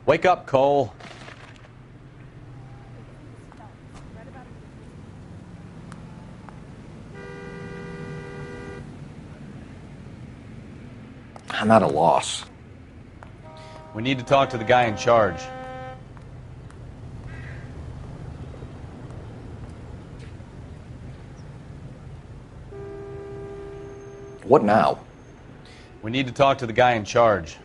Wake up, Cole. I'm at a loss. We need to talk to the guy in charge. What now? We need to talk to the guy in charge.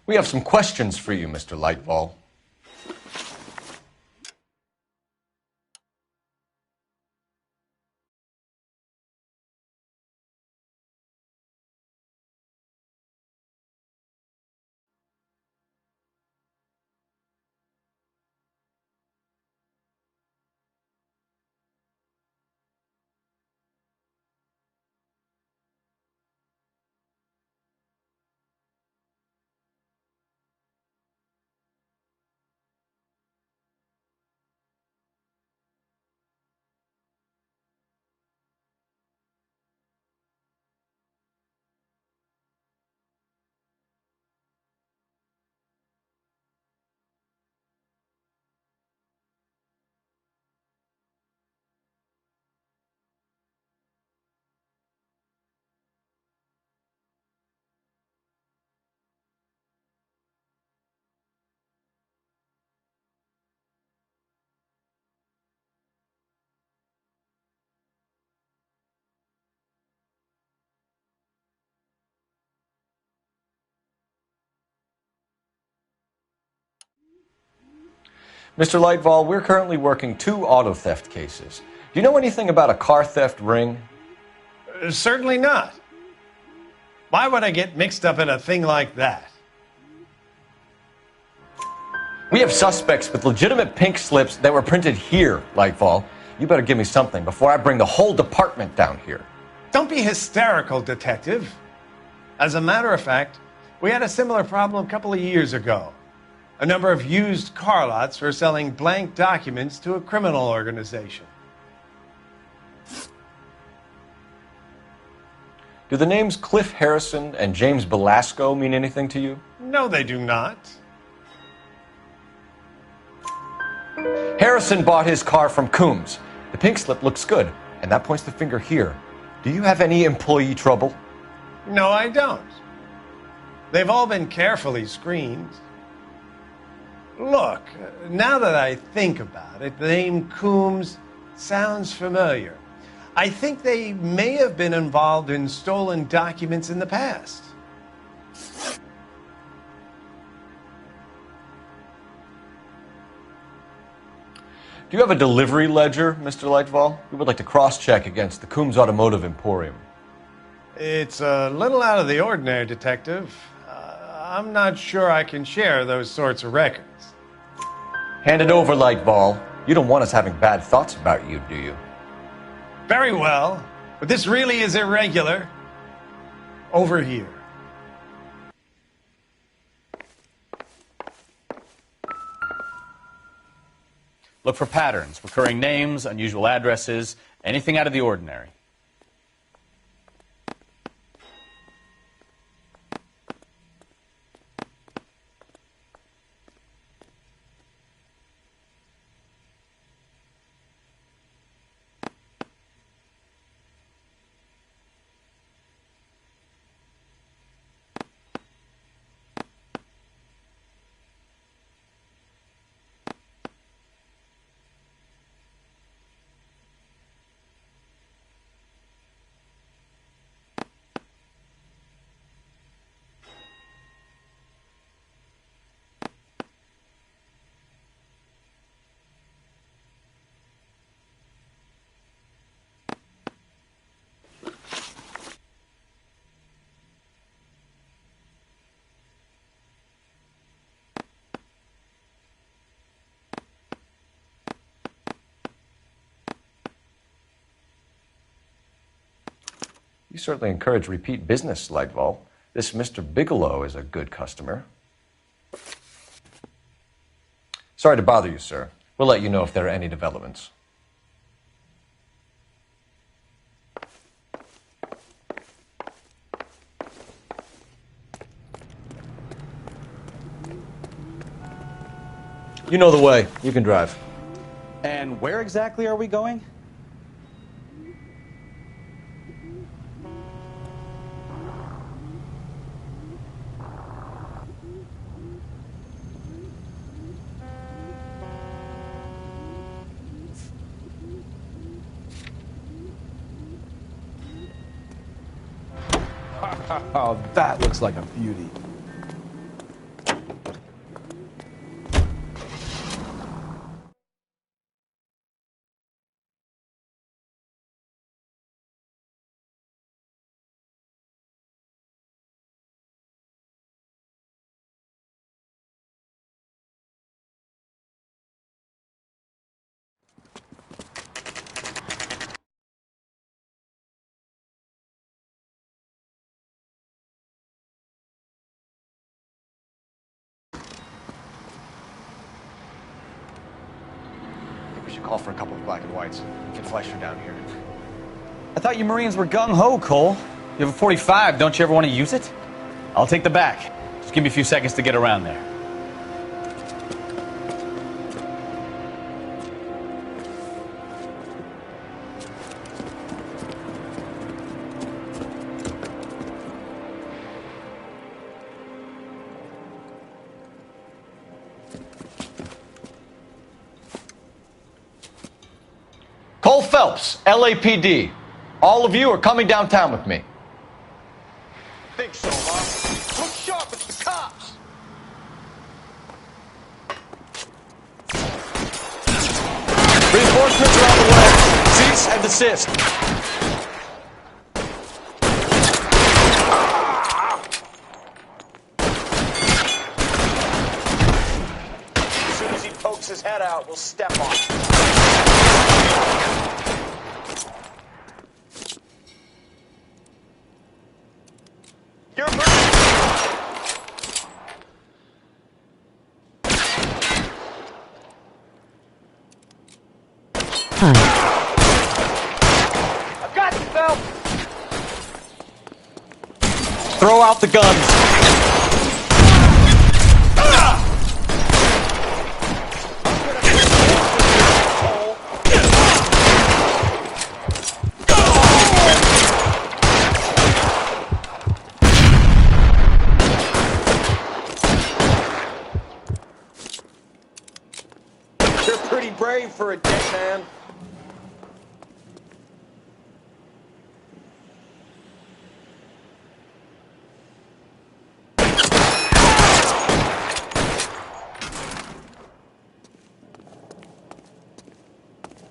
We have some questions for you, Mr. Lightfall. Mr. Lightfall, we're currently working 2 auto theft cases. Do you know anything about a car theft ring? Certainly not. Why would I get mixed up in a thing like that? We have suspects with legitimate pink slips that were printed here, Lightfall. You better give me something before I bring the whole department down here. Don't be hysterical, Detective. As a matter of fact, we had a similar problem a couple of years ago. A number of used car lots were selling blank documents to a criminal organization. Do the names Cliff Harrison and James Belasco mean anything to you? No, they do not. Harrison bought his car from Coombs. The pink slip looks good, and that points the finger here. Do you have any employee trouble? No, I don't. They've all been carefully screened. Look, now that I think about it, the name Coombs sounds familiar. I think they may have been involved in stolen documents in the past. Do you have a delivery ledger, Mr. Lightfall? We would like to cross-check against the Coombs Automotive Emporium. It's a little out of the ordinary, Detective. I'm not sure I can share those sorts of records. Hand it over, Lightfall. You don't want us having bad thoughts about you, do you? Very well, but this really is irregular. Over here. Look for patterns, recurring names, unusual addresses, anything out of the ordinary. You certainly encourage repeat business, Lightfall. This Mr. Bigelow is a good customer. Sorry to bother you, sir. We'll let you know if there are any developments. You know the way. You can drive. And where exactly are we going? Oh, that looks like a beauty. We should call for a couple of black and whites. Get Fleischer down here. I thought you Marines were gung-ho, Cole. You have a 45, don't you ever want to use it? I'll take the back. Just give me a few seconds to get around there. Cole Phelps, LAPD. All of you are coming downtown with me. Think so, huh? Look sharp, it's the cops! Reinforcements are on the way. Cease and desist. As soon as he pokes his head out, we'll step on him. You're I've got you, Phelps! Throw out the guns. You're pretty brave for a dead man.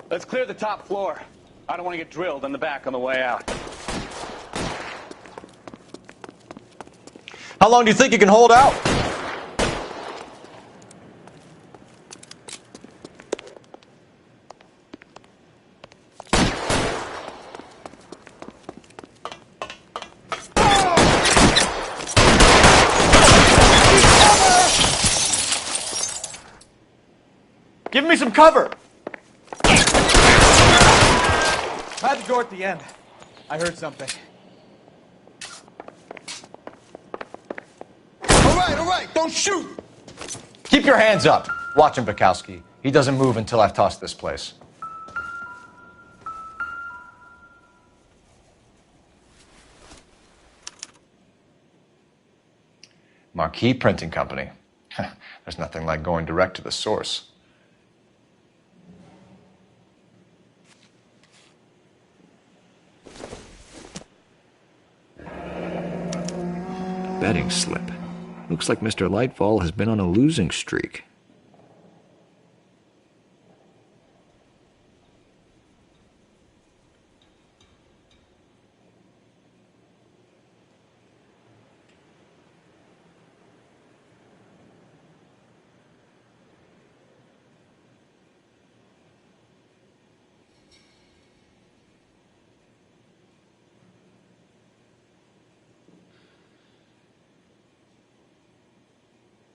Let's clear the top floor. I don't want to get drilled in the back on the way out. How long do you think you can hold out? Give me some cover! Try the door at the end. I heard something. All right, don't shoot! Keep your hands up. Watch him, Bukowski. He doesn't move until I've tossed this place. Marquee Printing Company. There's nothing like going direct to the source. Betting slip. Looks like Mr. Lightfall has been on a losing streak.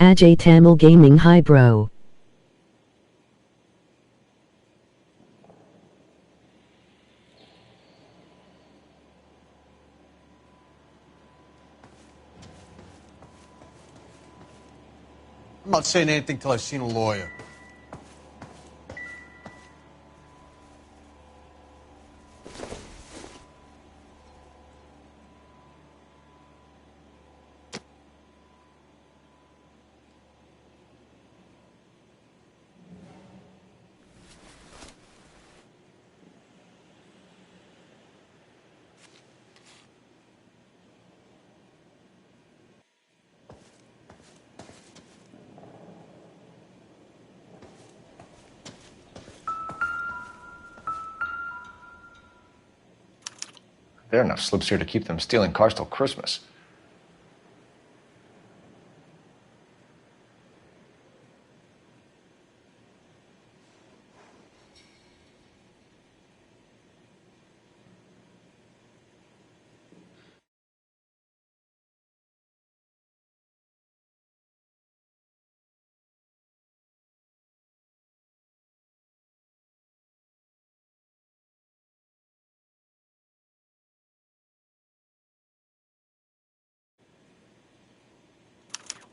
Ajay Tamil Gaming Hi bro. I'm not saying anything till I've seen a lawyer. There are enough slips here to keep them stealing cars till Christmas.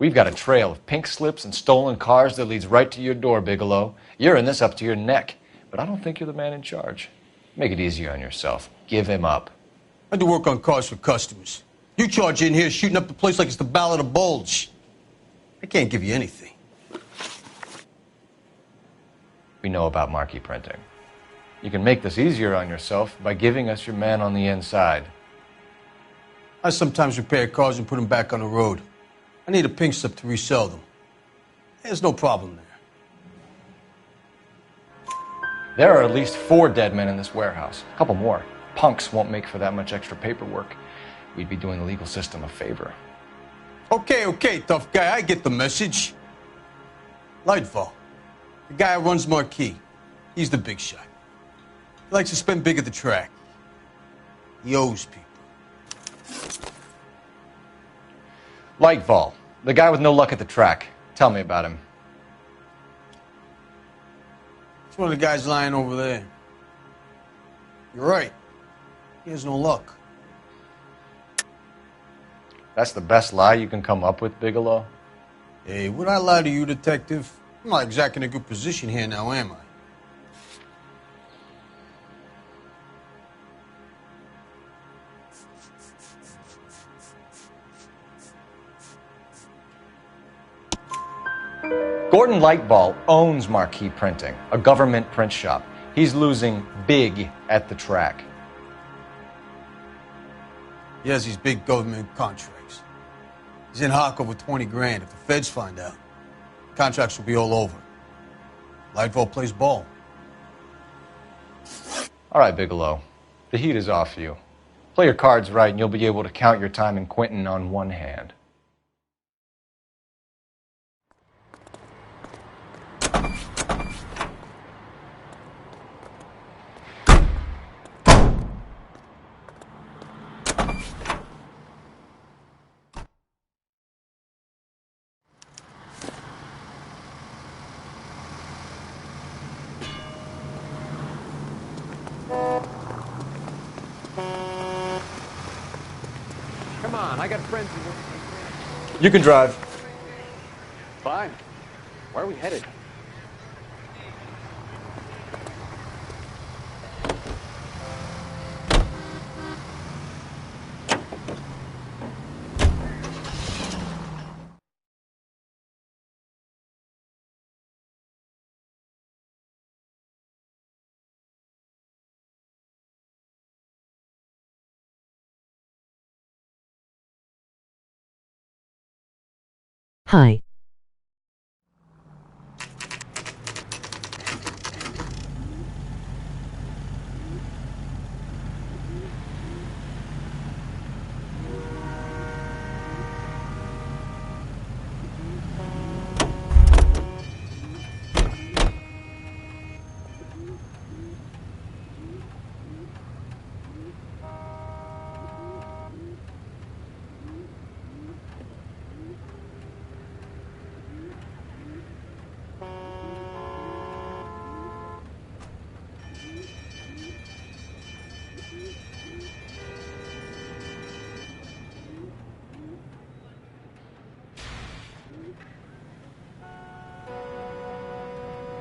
We've got a trail of pink slips and stolen cars that leads right to your door, Bigelow. You're in this up to your neck, but I don't think you're the man in charge. Make it easier on yourself. Give him up. I do work on cars for customers. You charge in here shooting up the place like it's the Ballad of Bulge. I can't give you anything. We know about marquee printing. You can make this easier on yourself by giving us your man on the inside. I sometimes repair cars and put them back on the road. I need a pink slip to resell them. There's no problem there. There are at least 4 dead men in this warehouse. A couple more. Punks won't make for that much extra paperwork. We'd be doing the legal system a favor. Okay, tough guy. I get the message. Lightfall, the guy who runs Marquee. He's the big shot. He likes to spend big at the track. He owes people. Lightfall, the guy with no luck at the track. Tell me about him. It's one of the guys lying over there. You're right. He has no luck. That's the best lie you can come up with, Bigelow? Hey, would I lie to you, detective? I'm not exactly in a good position here now, am I? Gordon Lightball owns Marquee Printing, a government print shop. He's losing big at the track. He has these big government contracts. He's in hock over 20 grand. If the feds find out, contracts will be all over. Lightfall plays ball. All right, Bigelow. The heat is off you. Play your cards right and you'll be able to count your time in Quentin on one hand. Come on, I got friends who... You can drive. Fine. Where are we headed? Hi.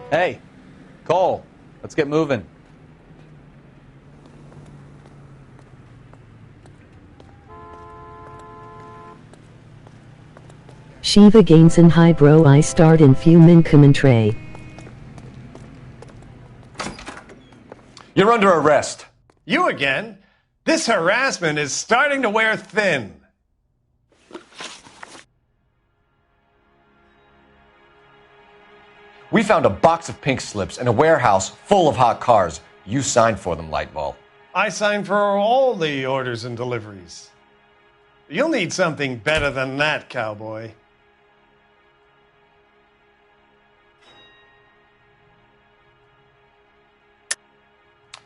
Hey, Cole, let's get moving. Shiva Gainson Hi bro I start in few min commentary. You're under arrest. You again? This harassment is starting to wear thin. We found a box of pink slips in a warehouse full of hot cars. You signed for them, Lightball. I signed for all the orders and deliveries. You'll need something better than that, cowboy.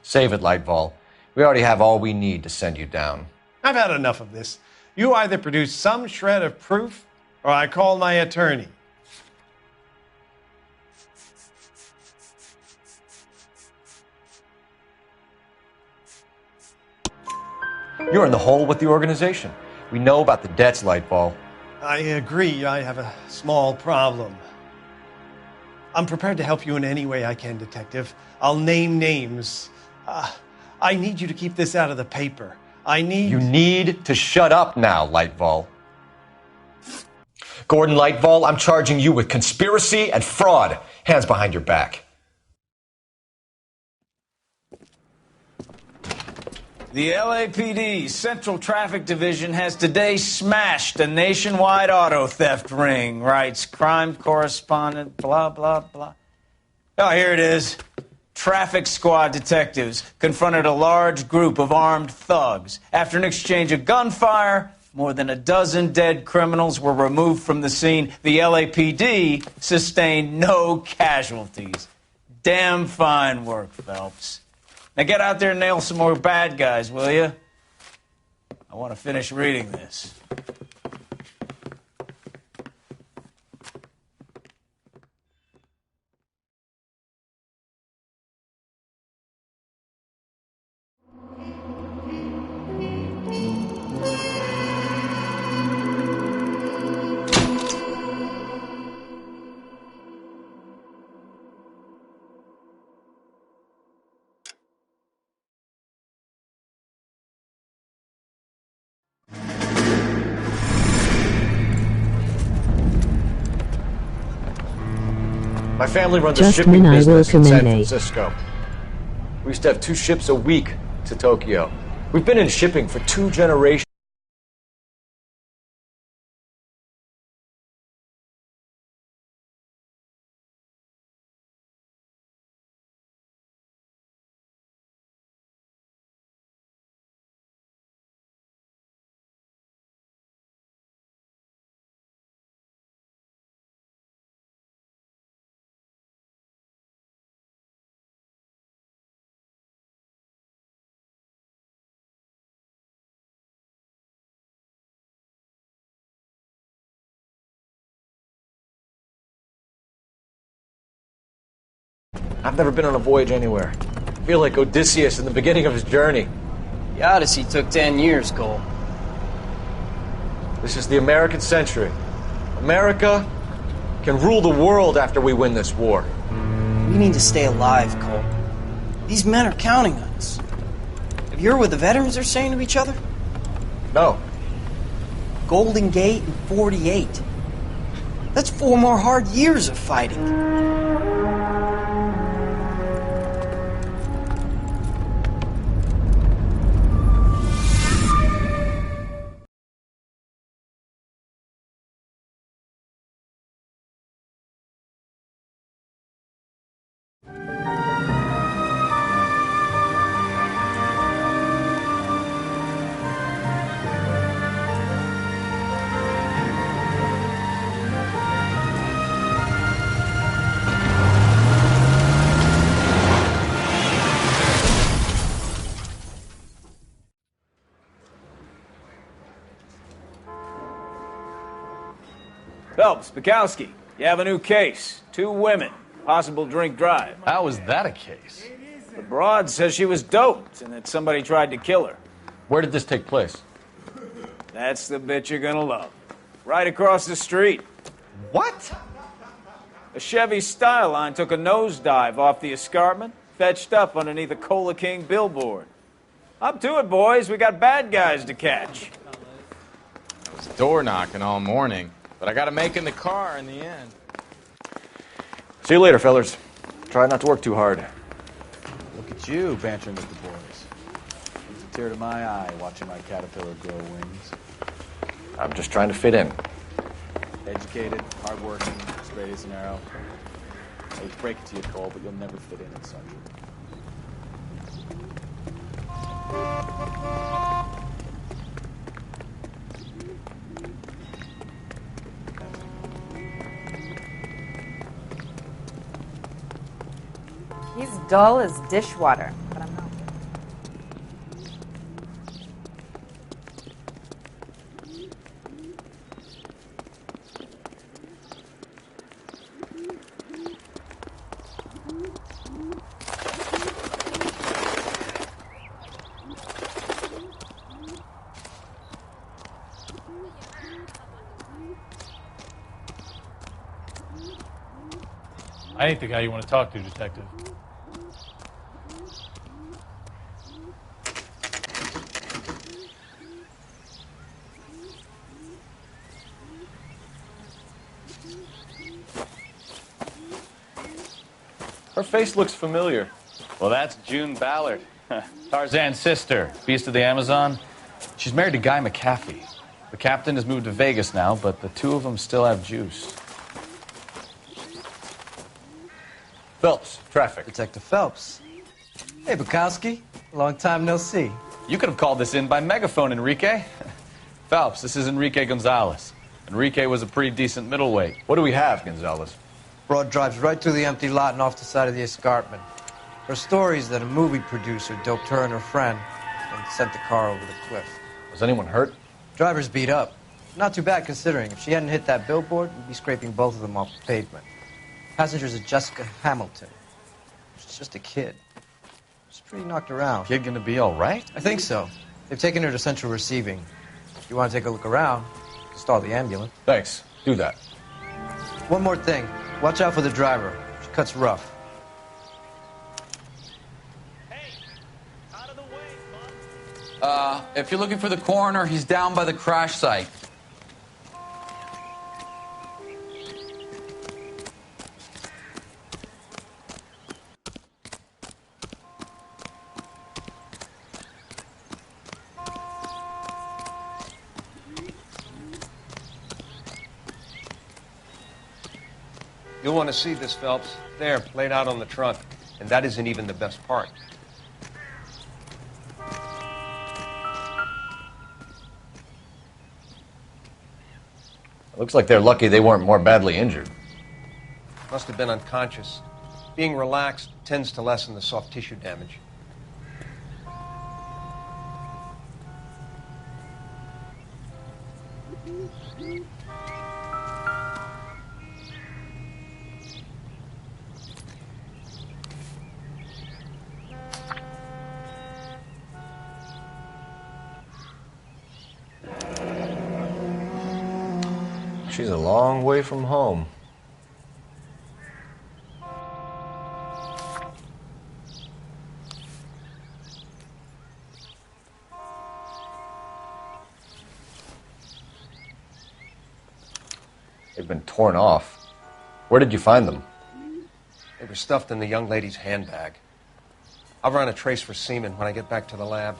Save it, Lightball. We already have all we need to send you down. I've had enough of this. You either produce some shred of proof, or I call my attorney. You're in the hole with the organization. We know about the debts, Lightball. I agree, I have a small problem. I'm prepared to help you in any way I can, Detective. I'll name names. I need you to keep this out of the paper. You need to shut up now, Lightball. Gordon Lightball, I'm charging you with conspiracy and fraud. Hands behind your back. The LAPD Central Traffic Division has today smashed a nationwide auto theft ring, writes crime correspondent, blah, blah, blah. Oh, here it is. Traffic squad detectives confronted a large group of armed thugs. After an exchange of gunfire, more than a dozen dead criminals were removed from the scene. The LAPD sustained no casualties. Damn fine work, Phelps. Now get out there and nail some more bad guys, will you? I want to finish reading this. My family runs a Just shipping when I will business in San commend. Francisco. We used to have 2 ships a week to Tokyo. We've been in shipping for 2 generations. I've never been on a voyage anywhere. I feel like Odysseus in the beginning of his journey. The Odyssey took 10 years, Cole. This is the American century. America can rule the world after we win this war. We need to stay alive, Cole. These men are counting on us. Have you heard what the veterans are saying to each other? No. Golden Gate and 48. That's 4 more hard years of fighting. Phelps, Bukowski, you have a new case. 2 women, possible drink drive. How is that a case? The broad says she was doped and that somebody tried to kill her. Where did this take place? That's the bit you're gonna love. Right across the street. What? A Chevy Styline took a nosedive off the escarpment, fetched up underneath a Cola King billboard. Up to it, boys. We got bad guys to catch. I was door knocking all morning, but I got to make in the car in the end. See you later, fellers. Try not to work too hard. Look at you bantering with the boys. Brings a tear to my eye watching my caterpillar grow wings. I'm just trying to fit in. Educated, hardworking, straight as an arrow. I hate to break it to you, Cole, but you'll never fit in at Sergeant. He's dull as dishwater, but I'm not. I ain't the guy you want to talk to, Detective. Her face looks familiar. Well, that's June Ballard, Tarzan's sister, beast of the Amazon. She's married to Guy McAfee. The captain has moved to Vegas now, but the 2 of them still have juice. Phelps, traffic. Detective Phelps. Hey, Bukowski. Long time no see. You could have called this in by megaphone, Enrique. Phelps, this is Enrique Gonzalez. Enrique was a pretty decent middleweight. What do we have, Gonzalez? Broad drives right through the empty lot and off the side of the escarpment. Her story is that a movie producer doped her and her friend and sent the car over the cliff. Was anyone hurt? Driver's beat up. Not too bad considering. If she hadn't hit that billboard, we'd be scraping both of them off the pavement. Passengers are Jessica Hamilton. She's just a kid. She's pretty knocked around. Kid gonna be all right? I think so. They've taken her to central receiving. If you want to take a look around, stall the ambulance. Thanks. Do that. One more thing. Watch out for the driver. She cuts rough. If you're looking for the coroner, he's down by the crash site. You'll want to see this, Phelps. There, laid out on the trunk. And that isn't even the best part. Looks like they're lucky they weren't more badly injured. Must have been unconscious. Being relaxed tends to lessen the soft tissue damage. She's a long way from home. They've been torn off. Where did you find them? They were stuffed in the young lady's handbag. I'll run a trace for semen when I get back to the lab.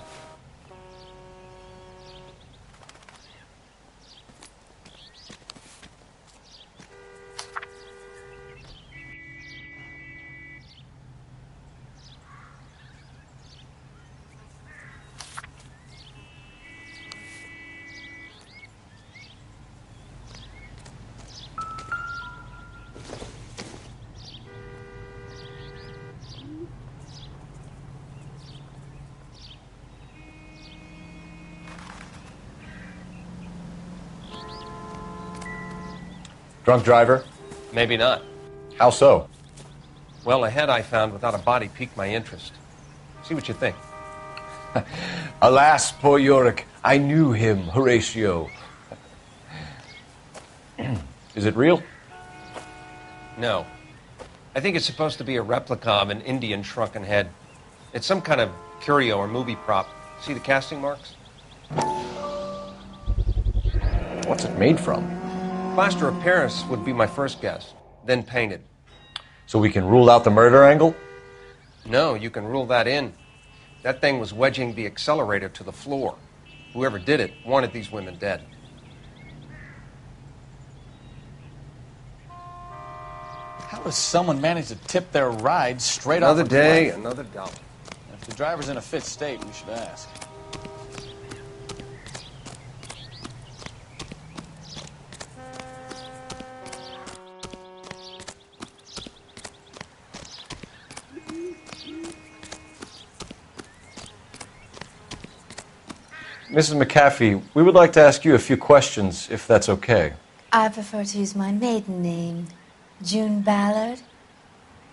Drunk driver? Maybe not. How so? Well, a head I found without a body piqued my interest. See what you think. Alas, poor Yorick, I knew him, Horatio. Is it real? No. I think it's supposed to be a replica of an Indian shrunken head. It's some kind of curio or movie prop. See the casting marks? What's it made from? Plaster of Paris would be my first guess, then painted. So we can rule out the murder angle? No, you can rule that in. That thing was wedging the accelerator to the floor. Whoever did it wanted these women dead. How does someone manage to tip their ride straight Another off a day, cliff? another dollar. If the driver's in a fit state, we should ask. Mrs. McAfee, we would like to ask you a few questions, if that's okay. I prefer to use my maiden name, June Ballard.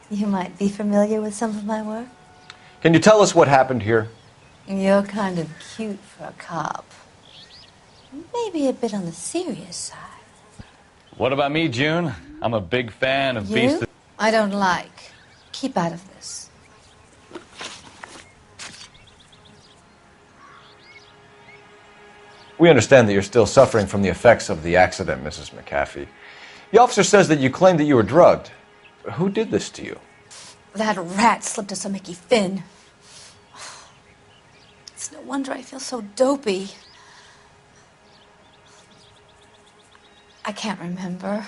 You might be familiar with some of my work. Can you tell us what happened here? You're kind of cute for a cop. Maybe a bit on the serious side. What about me, June? I'm a big fan of Beast. I don't like. Keep out of this. We understand that you're still suffering from the effects of the accident, Mrs. McAfee. The officer says that you claimed that you were drugged. Who did this to you? That rat slipped us a Mickey Finn. It's no wonder I feel so dopey. I can't remember.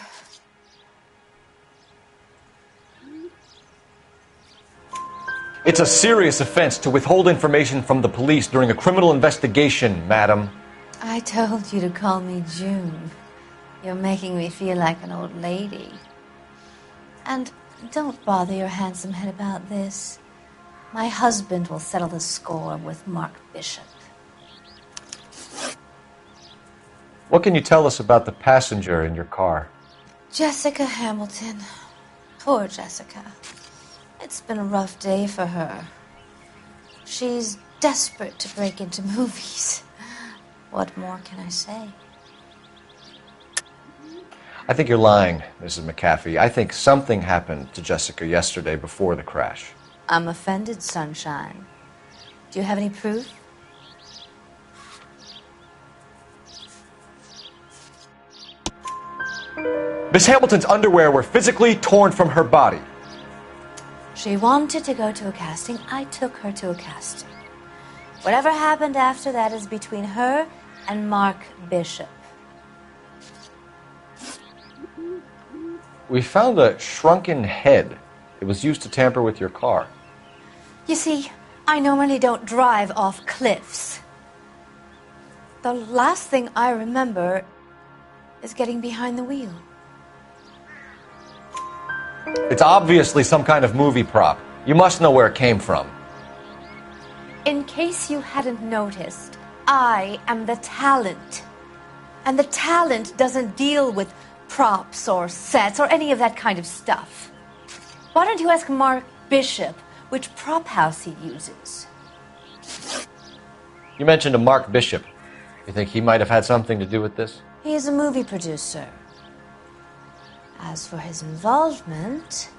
It's a serious offense to withhold information from the police during a criminal investigation, madam. I told you to call me June. You're making me feel like an old lady. And don't bother your handsome head about this. My husband will settle the score with Mark Bishop. What can you tell us about the passenger in your car? Jessica Hamilton. Poor Jessica. It's been a rough day for her. She's desperate to break into movies. What more can I say? I think you're lying, Mrs. McAfee. I think something happened to Jessica yesterday before the crash. I'm offended, Sunshine. Do you have any proof? Miss Hamilton's underwear were physically torn from her body. She wanted to go to a casting. I took her to a casting. Whatever happened after that is between her and Mark Bishop. We found a shrunken head. It was used to tamper with your car. You see, I normally don't drive off cliffs. The last thing I remember is getting behind the wheel. It's obviously some kind of movie prop. You must know where it came from. In case you hadn't noticed, I am the talent. And the talent doesn't deal with props or sets or any of that kind of stuff. Why don't you ask Mark Bishop which prop house he uses? You mentioned a Mark Bishop. You think he might have had something to do with this? He is a movie producer. As for his involvement,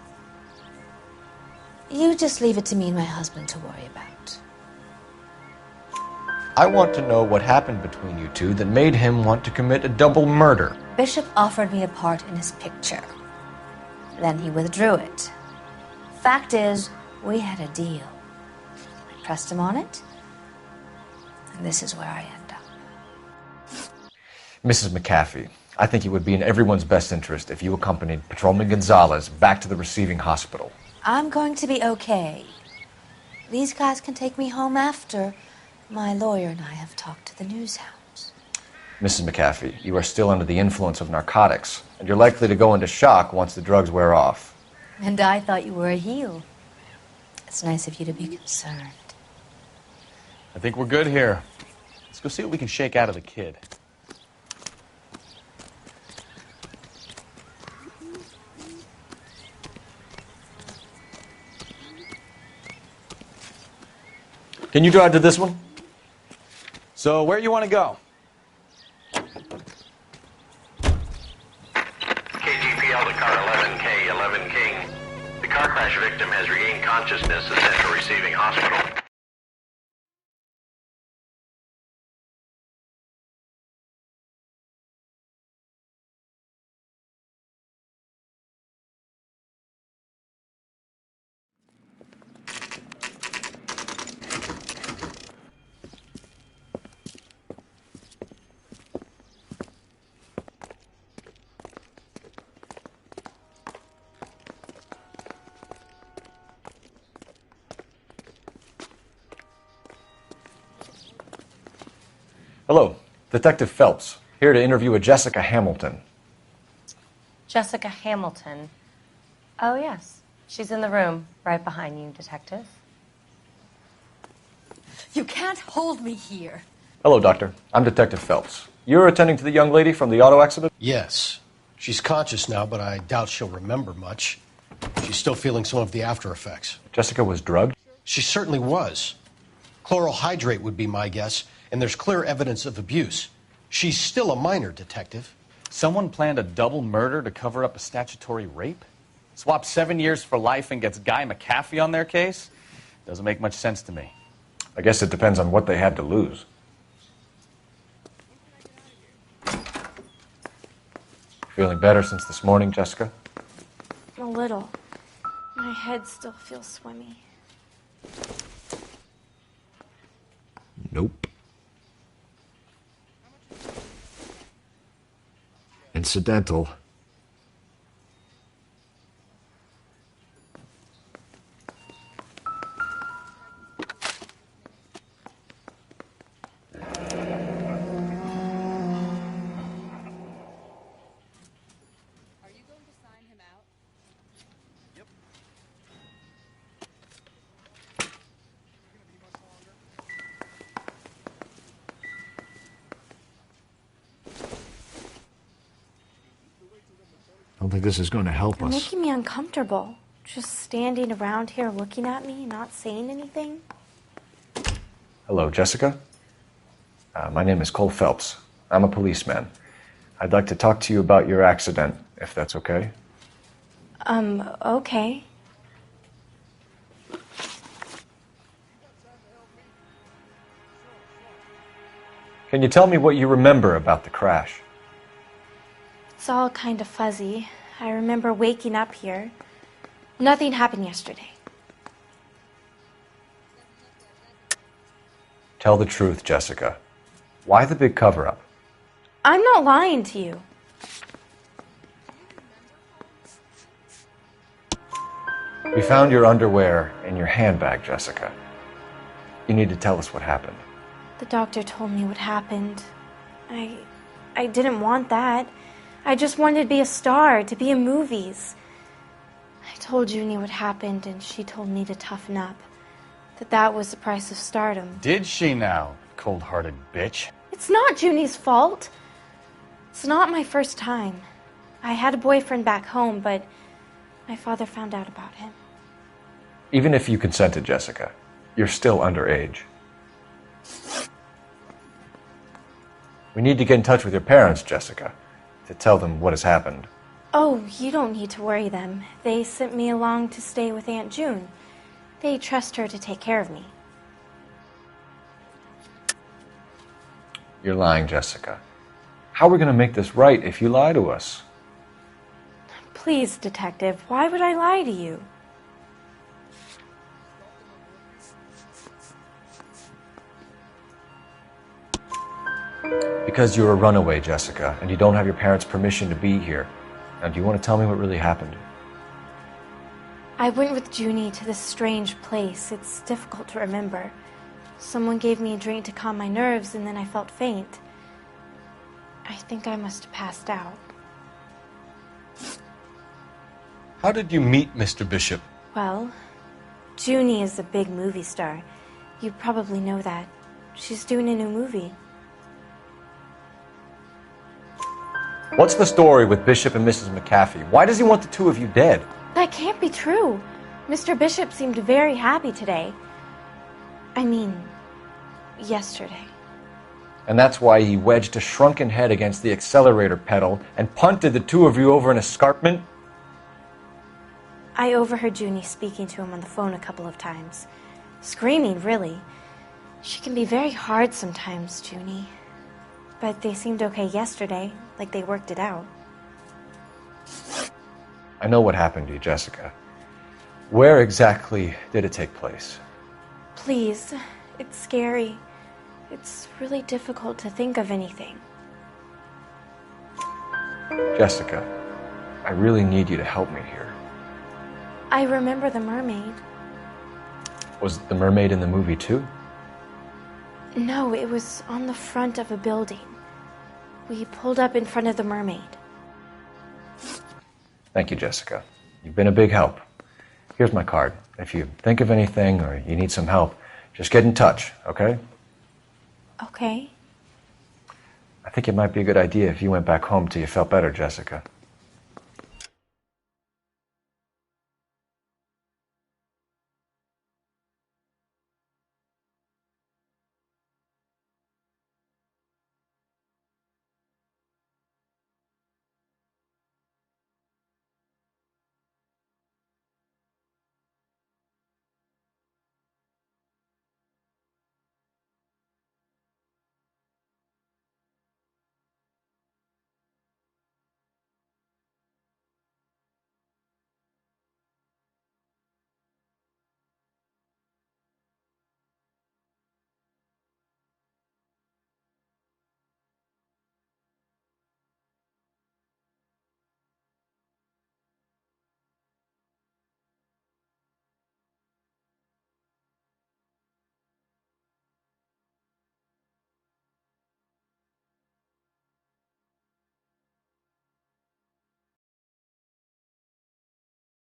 you just leave it to me and my husband to worry about. I want to know what happened between you two that made him want to commit a double murder. Bishop offered me a part in his picture. Then he withdrew it. Fact is, we had a deal. I pressed him on it, and this is where I end up. Mrs. McAfee, I think it would be in everyone's best interest if you accompanied Patrolman Gonzalez back to the receiving hospital. I'm going to be okay. These guys can take me home after my lawyer and I have talked to the news hounds. Mrs. McAfee, you are still under the influence of narcotics, and you're likely to go into shock once the drugs wear off. And I thought you were a heel. It's nice of you to be concerned. I think we're good here. Let's go see what we can shake out of the kid. Can you drive to this one? So, where you want to go? KGPL to car 11K, 11 King. The car crash victim has regained consciousness at Central Receiving Hospital. Hello, Detective Phelps, here to interview a Jessica Hamilton. Jessica Hamilton. Oh, yes. She's in the room, right behind you, Detective. You can't hold me here. Hello, Doctor. I'm Detective Phelps. You're attending to the young lady from the auto accident? Yes. She's conscious now, but I doubt she'll remember much. She's still feeling some of the after effects. Jessica was drugged? She certainly was. Chloral hydrate would be my guess, and there's clear evidence of abuse. She's still a minor, Detective. Someone planned a double murder to cover up a statutory rape? Swap 7 years for life and gets Guy McAfee on their case? Doesn't make much sense to me. I guess it depends on what they had to lose. Feeling better since this morning, Jessica? A little. My head still feels swimmy. Nope. Incidental. I don't think this is going to help You're us. making me uncomfortable. Just standing around here looking at me, not saying anything. Hello, Jessica. My name is Cole Phelps. I'm a policeman. I'd like to talk to you about your accident, if that's okay. Okay. Can you tell me what you remember about the crash? It's all kind of fuzzy. I remember waking up here. Nothing happened yesterday. Tell the truth, Jessica. Why the big cover-up? I'm not lying to you. We found your underwear in your handbag, Jessica. You need to tell us what happened. The doctor told me what happened. I didn't want that. I just wanted to be a star, to be in movies. I told Junie what happened, and she told me to toughen up. That was the price of stardom. Did she now, cold-hearted bitch? It's not Junie's fault. It's not my first time. I had a boyfriend back home, but my father found out about him. Even if you consented, Jessica, you're still underage. We need to get in touch with your parents, Jessica, to tell them what has happened. Oh, you don't need to worry them. They sent me along to stay with Aunt June. They trust her to take care of me. You're lying, Jessica. How are we going to make this right if you lie to us? Please, Detective, why would I lie to you? Because you're a runaway, Jessica, and you don't have your parents' permission to be here. Now, do you want to tell me what really happened? I went with Junie to this strange place. It's difficult to remember. Someone gave me a drink to calm my nerves, and then I felt faint. I think I must have passed out. How did you meet Mr. Bishop? Well, Junie is a big movie star. You probably know that. She's doing a new movie. What's the story with Bishop and Mrs. McAfee? Why does he want the two of you dead? That can't be true. Mr. Bishop seemed very happy today. I mean, yesterday. And that's why he wedged a shrunken head against the accelerator pedal and punted the two of you over an escarpment? I overheard Junie speaking to him on the phone a couple of times. Screaming, really. She can be very hard sometimes, Junie. But they seemed okay yesterday, like they worked it out. I know what happened to you, Jessica. Where exactly did it take place? Please, it's scary. It's really difficult to think of anything. Jessica, I really need you to help me here. I remember the mermaid. Was the mermaid in the movie too? No, it was on the front of a building. We pulled up in front of the mermaid. Thank you, Jessica. You've been a big help. Here's my card. If you think of anything or you need some help, just get in touch, okay? Okay. I think it might be a good idea if you went back home till you felt better, Jessica.